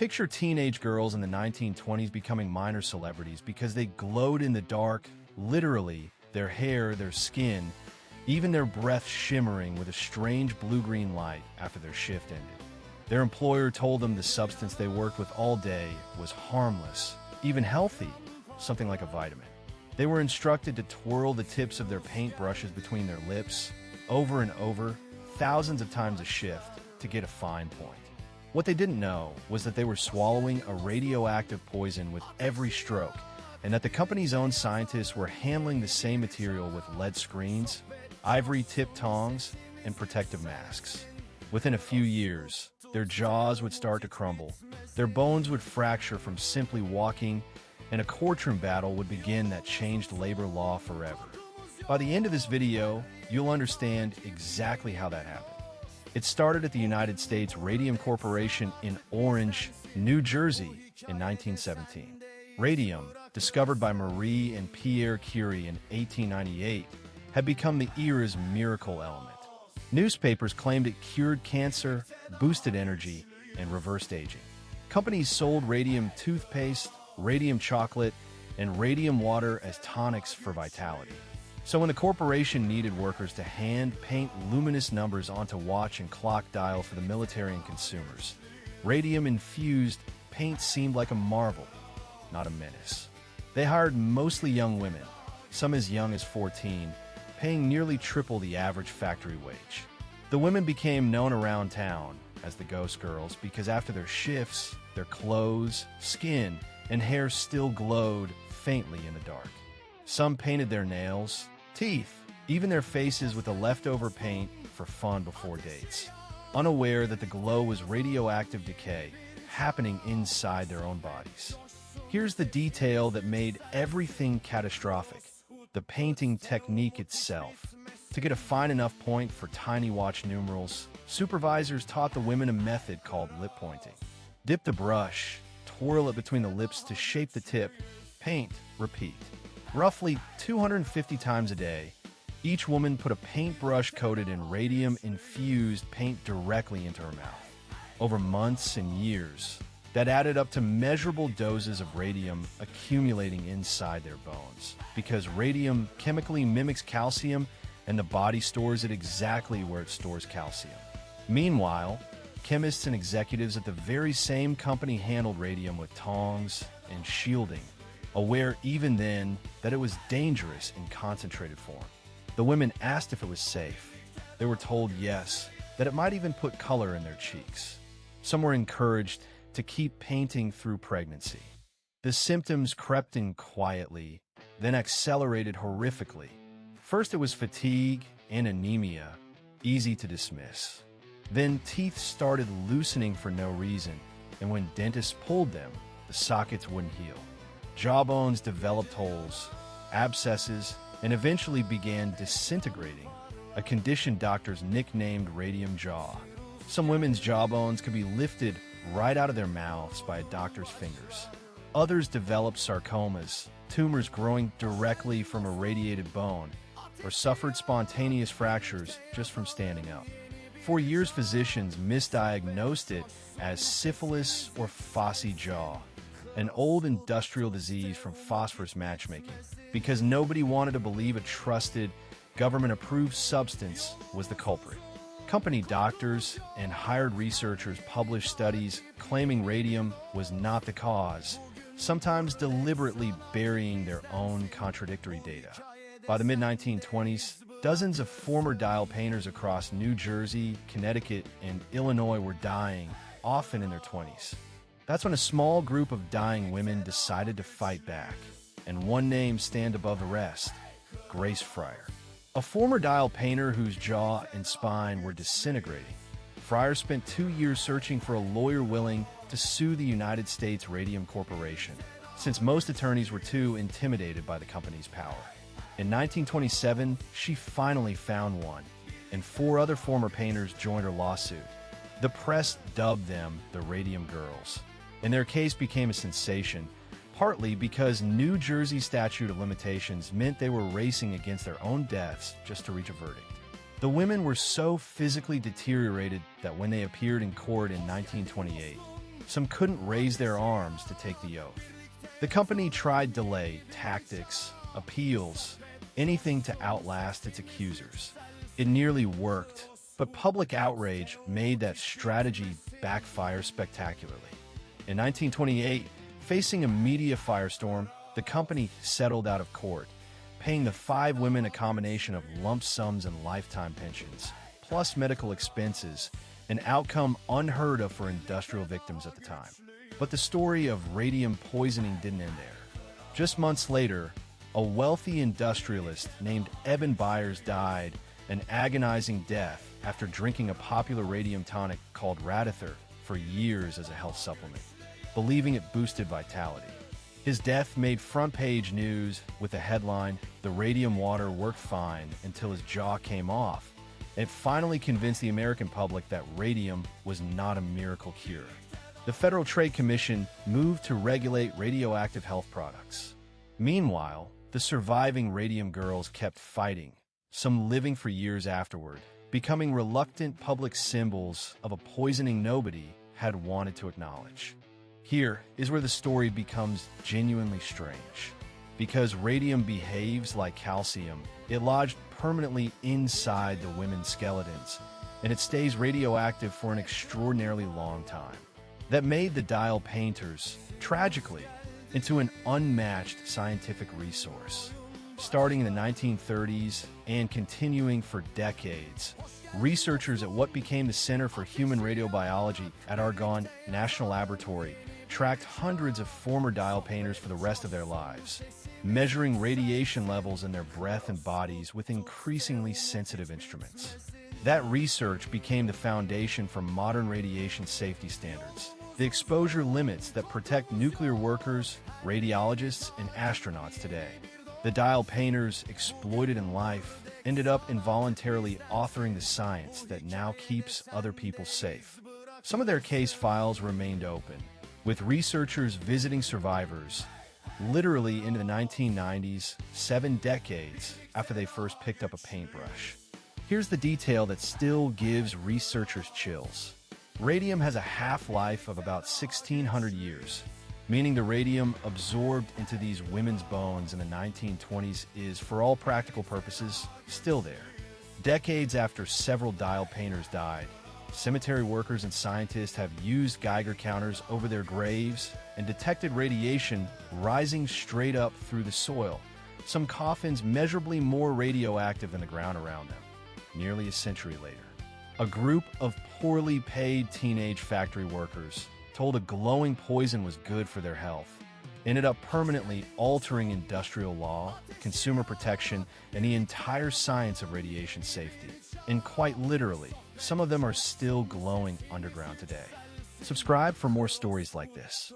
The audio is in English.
Picture teenage girls in the 1920s becoming minor celebrities because they glowed in the dark, literally, their hair, their skin, even their breath shimmering with a strange blue-green light after their shift ended. Their employer told them the substance they worked with all day was harmless, even healthy, something like a vitamin. They were instructed to twirl the tips of their paint brushes between their lips, over and over, thousands of times a shift, to get a fine point. What they didn't know was that they were swallowing a radioactive poison with every stroke, and that the company's own scientists were handling the same material with lead screens, ivory-tipped tongs, and protective masks. Within a few years, their jaws would start to crumble, their bones would fracture from simply walking, and a courtroom battle would begin that changed labor law forever. By the end of this video, you'll understand exactly how that happened. It started at the United States Radium Corporation in Orange, New Jersey in 1917. Radium, discovered by Marie and Pierre Curie in 1898, had become the era's miracle element. Newspapers claimed it cured cancer, boosted energy, and reversed aging. Companies sold radium toothpaste, radium chocolate, and radium water as tonics for vitality. So when the corporation needed workers to hand-paint luminous numbers onto watch and clock dial for the military and consumers, radium-infused paint seemed like a marvel, not a menace. They hired mostly young women, some as young as 14, paying nearly triple the average factory wage. The women became known around town as the Ghost Girls because after their shifts, their clothes, skin, and hair still glowed faintly in the dark. Some painted their nails, teeth, even their faces with the leftover paint for fun before dates, unaware that the glow was radioactive decay happening inside their own bodies. Here's the detail that made everything catastrophic: the painting technique itself. To get a fine enough point for tiny watch numerals, supervisors taught the women a method called lip pointing. Dip the brush, twirl it between the lips to shape the tip, paint, repeat. Roughly 250 times a day, each woman put a paintbrush coated in radium-infused paint directly into her mouth. Over months and years, that added up to measurable doses of radium accumulating inside their bones, because radium chemically mimics calcium and the body stores it exactly where it stores calcium. Meanwhile, chemists and executives at the very same company handled radium with tongs and shielding, aware even then that it was dangerous in concentrated form. The women asked if it was safe. They were told yes, that it might even put color in their cheeks. Some were encouraged to keep painting through pregnancy. The symptoms crept in quietly, then accelerated horrifically. First it was fatigue and anemia, easy to dismiss. Then teeth started loosening for no reason, and when dentists pulled them, the sockets wouldn't heal. Jawbones developed holes, abscesses, and eventually began disintegrating, a condition doctors nicknamed radium jaw. Some women's jawbones could be lifted right out of their mouths by a doctor's fingers. Others developed sarcomas, tumors growing directly from irradiated bone, or suffered spontaneous fractures just from standing up. For years, physicians misdiagnosed it as syphilis or phossy jaw, an old industrial disease from phosphorus matchmaking, because nobody wanted to believe a trusted, government-approved substance was the culprit. Company doctors and hired researchers published studies claiming radium was not the cause, sometimes deliberately burying their own contradictory data. By the mid-1920s, dozens of former dial painters across New Jersey, Connecticut, and Illinois were dying, often in their 20s. That's when a small group of dying women decided to fight back, and one name stand above the rest: Grace Fryer. A former dial painter whose jaw and spine were disintegrating. Fryer spent 2 years searching for a lawyer willing to sue the United States Radium Corporation, since most attorneys were too intimidated by the company's power. In 1927, she finally found one, and 4 other former painters joined her lawsuit. The press dubbed them the Radium Girls, and their case became a sensation, partly because New Jersey's statute of limitations meant they were racing against their own deaths just to reach a verdict. The women were so physically deteriorated that when they appeared in court in 1928, Some couldn't raise their arms to take the oath. The company tried delay, tactics, appeals, anything to outlast its accusers. It nearly worked, but public outrage made that strategy backfire spectacularly. In 1928, facing a media firestorm, the company settled out of court, paying the 5 women a combination of lump sums and lifetime pensions, plus medical expenses, an outcome unheard of for industrial victims at the time. But the story of radium poisoning didn't end there. Just months later, a wealthy industrialist named Eben Byers died an agonizing death after drinking a popular radium tonic called Radithor for years as a health supplement, believing it boosted vitality. His death made front-page news with the headline, "The radium water worked fine until his jaw came off." It finally convinced the American public that radium was not a miracle cure. The Federal Trade Commission moved to regulate radioactive health products. Meanwhile, the surviving Radium Girls kept fighting, some living for years afterward, becoming reluctant public symbols of a poisoning nobody had wanted to acknowledge. Here is where the story becomes genuinely strange. Because radium behaves like calcium, it lodged permanently inside the women's skeletons, and it stays radioactive for an extraordinarily long time. That made the dial painters, tragically, into an unmatched scientific resource. Starting in the 1930s and continuing for decades, researchers at what became the Center for Human Radiobiology at Argonne National Laboratory tracked hundreds of former dial painters for the rest of their lives, measuring radiation levels in their breath and bodies with increasingly sensitive instruments. That research became the foundation for modern radiation safety standards, the exposure limits that protect nuclear workers, radiologists, and astronauts today. The dial painters, exploited in life, ended up involuntarily authoring the science that now keeps other people safe. Some of their case files remained open, with researchers visiting survivors literally into the 1990s, 7 decades after they first picked up a paintbrush. Here's the detail that still gives researchers chills. Radium has a half-life of about 1,600 years, meaning the radium absorbed into these women's bones in the 1920s is, for all practical purposes, still there. Decades after several dial painters died, cemetery workers and scientists have used Geiger counters over their graves and detected radiation rising straight up through the soil, some coffins measurably more radioactive than the ground around them. Nearly a century later, a group of poorly paid teenage factory workers, told a glowing poison was good for their health, ended up permanently altering industrial law, consumer protection, and the entire science of radiation safety. And quite literally, some of them are still glowing underground today. Subscribe for more stories like this.